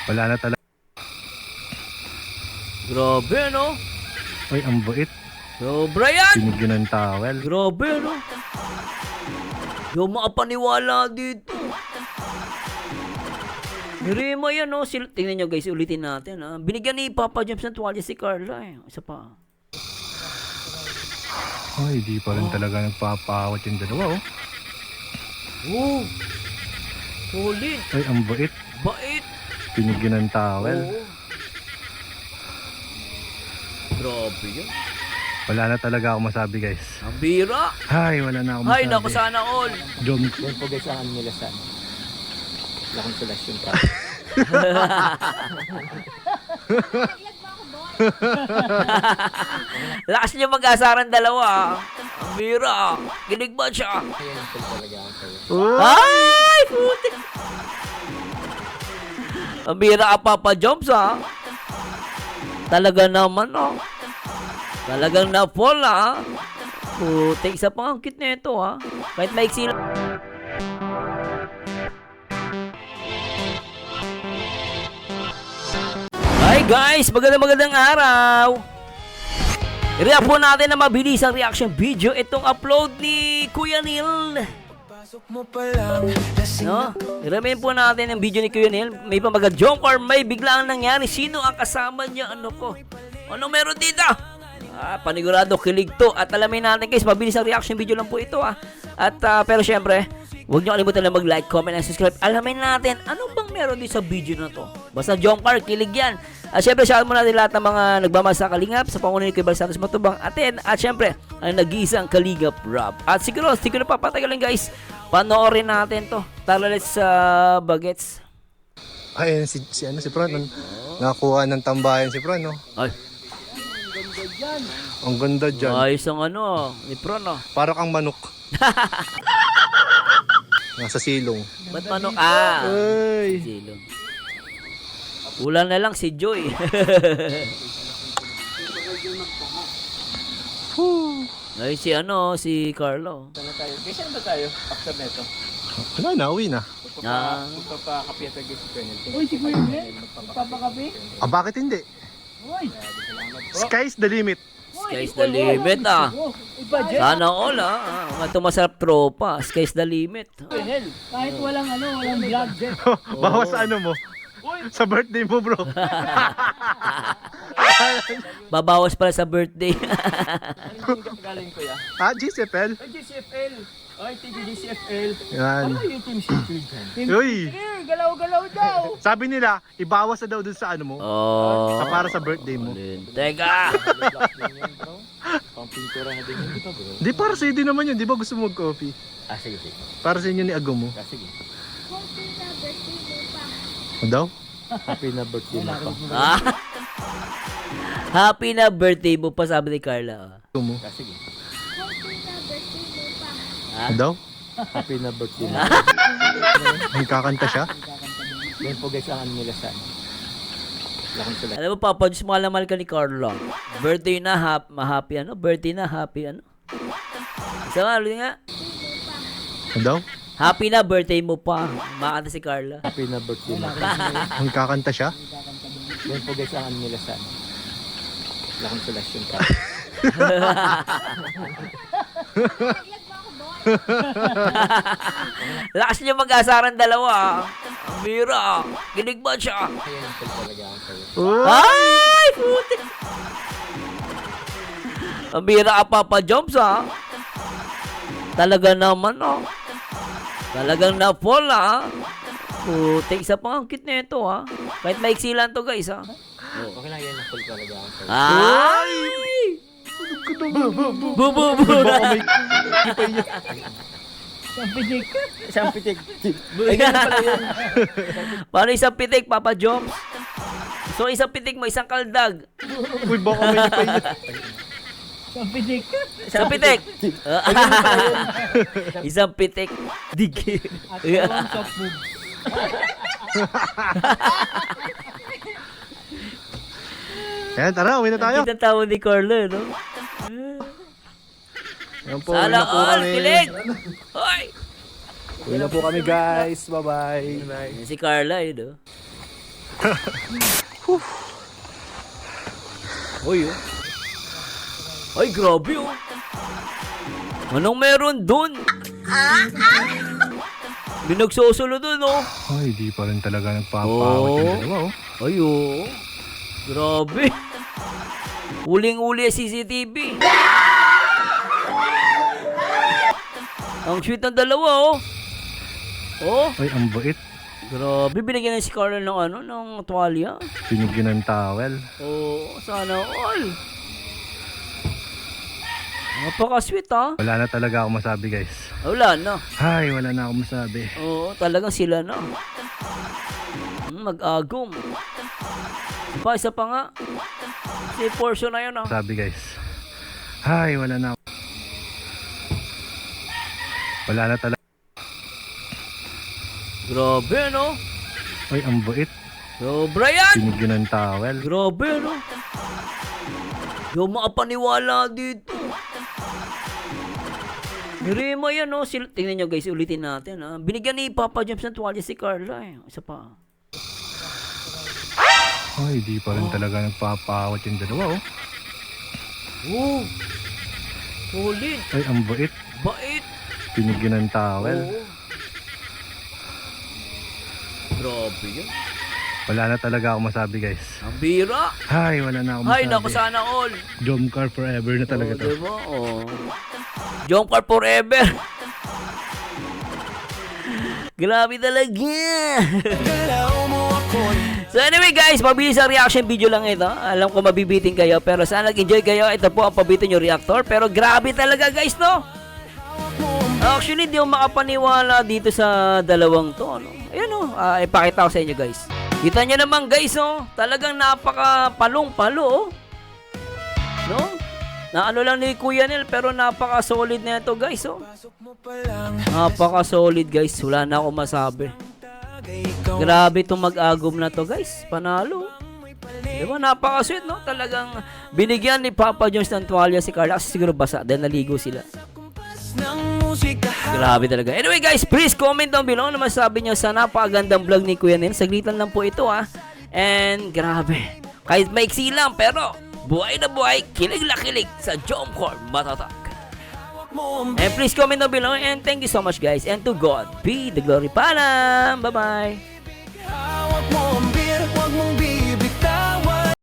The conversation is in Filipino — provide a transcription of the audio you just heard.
Wala na talaga. Grabe, no? Ay, ang bait. Sobra yan! Binigyan ng towel. Grabe, no? Yung makapaniwala dito. Nirima yan, no? Tingnan nyo, guys. Ulitin natin, ha? Binigyan ni Papa James ng tuwalya si Carla, eh. Isa pa. Ay, di pa rin talaga nagpapawat yung dalawa, oh. Oh! Solid! Ay, ang bait. Bait! Binigyan ng towel. Oo. Grabe yan. Wala na talaga ako masabi, guys. Ang bira! Ay, wala na ako masabi. Ay, naku, sana all! Jom. Yan po guys ang nila sa La Consolacion pa. Lakas niya mag-asaran dalawa, ah. Ang bira, ah. Ginig ba siya? Ayan ang full talaga ang kayo. Ay! Puti! Ang bira ka, Papa Jobs, ha? Talaga naman, oh. Talagang na-fall, ha? Puti, isa pa ang cute nito, ha? Kahit maiksi lang. Hi guys! Magandang araw! I-react po natin na mabilis ang reaction video itong upload ni Kuya Neil. No? I-remain po natin ang video ni Kuya Neil. May pamag-jump or may biglaan nangyari. Sino ang kasama niya? Ano po? Ano meron dito? Panigurado kilig to. At alamin natin guys, mabilis ang reaction video lang po ito. At pero syempre, huwag niyo kalimutan na mag-like, comment, and subscribe. Alamin natin, ano bang meron din sa video na to? Basta jump car, kilig yan. At syempre, shout mo natin lahat ng mga nagmamasa Kalingap sa pangunan ni Kuya Bal Santos Matubang atin. At syempre, ang nag-iisang Kalingap Rob. At siguro na papatagalin guys. Panoorin natin to. Tara, let's bagets. Ay, si Fran. Nakuha ng tambayan si Fran, no? Ay, Ang ganda dyan. ayos ang ano, ni Pro, no? Para kang manok. Nasa silong. Ba't manok? Ay. Silong. Ulan na lang si Joy. Ay, si Carlo. Saan na tayo? Guys, saan ba tayo after neto? Wala na, uwi na. Magpapakapya tayo si Colonel. Uy, si Kuya Mel, papakape? Ah, bakit hindi? Uy! Sky's the limit. Sky's the limit, ah. Oh, i-budget. Sana all, ah. Ito masarap tropa. Sky's the limit. Mel, kahit walang walang vlog. Bawas sa ano mo. Sa birthday mo, bro. Babawas pala sa birthday. Ano yung galing ko ya? Ah, GCFL. Ay, GCFL! Ay, GCFL! Yan. Ano yung team Sheffield dyan? Uy. Sige, galaw-galaw daw. Sabi nila, ibawas na daw dun sa ano mo. Oh. Para sa birthday mo. Teka. Black din yan, bro. Pang-pintura na din yun, di ba, bro? Di, para sa'yo din naman yun. Di ba gusto mo mag-coffee? Sige. Para sa inyo ni Ago mo. Sige. Ano daw? Happy na birthday mo pa. Ah. Happy na birthday mo pa, sabi ni Carla. Ago mo. Sige. Ano daw? Happy na birthday mo. Nagkakanta siya? Yan po guys ang nila sa La Consolacion. Alam mo, Papa, Diyos mahal ka ni Carla. Birthday na, happy ano? Birthday na, happy ano? Isa nga, ulit nga. Ano daw? Happy na birthday mo pa. Makakanta si Carla. Happy na birthday mo. Nagkakanta siya? Yan po guys ang nila sa La Consolacion pa. Lakas niya mag-asaran dalawa, ah. Ang bira, ah. Ginig ba siya? Ayan ang full talaga ang kayo. Ay! Puti! Ang bira ka, Papa Jobs, ha? Talaga naman, oh. Talagang na-fall, ha? Puti, isa pa ang cute nito, ha? Kahit maiksi lang to, guys, ha? Okay lang yan ang full talaga ang kayo. Ay! Bu. Baka may kipay niya. Sampidik. Isang pitik. Paano isang pitik, Papa Jobs? So, isang pitik mo, isang kaldag. Uy, baka may kipay niya. Sampidik. Isang pitik. Isang pitik. Dig. At dalawang soft moves. Ayan, tara, uwi na tayo. Ang tawa ni Carla, no? Ayan po, uwi Sana na po all, kami. kilig! Hoy! Uwi na po kami, guys. Bye-bye. Si Carla, no? Oy, oh. Ay, grabe, oh. Anong meron dun? Binagsusulo dun, oh. Ay, di pa rin talaga nagpapawat yung dalawa, oh. Ay, oh. Grabe. Uling-uli ang CCTV. Ang sweet ng dalawa, oh. Oh, Ay, ang bait. grabe. Binigyan na si Carla ng ng tuwalya. Binigyan ng towel. Oh, sana all. Napaka-sweet, ha? Wala na talaga ako masabi, guys. Wala na. Ay, wala na ako masabi. Oo, talagang sila na. Mag-agong. Isa pa nga. Si portion na yun, ah. Sabi, guys. Ay, wala na ako. Wala na talaga. Grabe, no? Ay, ang bait. Sobra yan! Binigyan ng towel. Grabe, no? Yung makapaniwala dito. Nirima yan, no? Tingnan nyo, guys. Ulitin natin, ha? Binigyan ni Papa James ng tuwalya si Carla, eh. Isa pa. Ay, di pa rin talaga nagpapawat yung dalawa, oh. Oh! Solid! Ay, ang bait. Bait! Binigyan ng towel. Oo. Grabe yan. Wala na talaga ako masabi, guys. Ang bira! Ay, wala na ako masabi. Ay, naku, sana all. Jomcar forever na talaga to. Diba? Oh. Jomcar forever. Grabe talaga. So anyway guys, mabilis ang reaction video lang ito. Alam ko mabibiting kayo, pero sana nag-enjoy kayo. Ito po ang pabitin yung reactor. Pero grabe talaga guys, no? Actually, di ako makapaniwala dito sa dalawang to. No? Ayan o, ipakita ko sa inyo guys. Kita nyo naman guys, oh, talagang napaka palong-palo, oh. No? Na ano lang ni Kuya Nel, pero napaka solid na ito guys, oh. Napaka solid guys, wala na ako masabi. Grabe itong mag-agom na to guys, panalo. Diba, napaka sweet, no? Talagang binigyan ni Papa Jones ng tuwalya si Carla kasi siguro basa dahil naligo sila. Grabe talaga. Anyway guys, please comment down below na masabi nyo sa napakagandang vlog ni Kuya Nel. Saglitan lang po ito, ha. And grabe, kahit maiksi lang, pero buhay na buhay, kilig na kilig sa Jomcar Matatak. And please comment down below and thank you so much guys. And to God be the glory. Paalam! Bye-bye!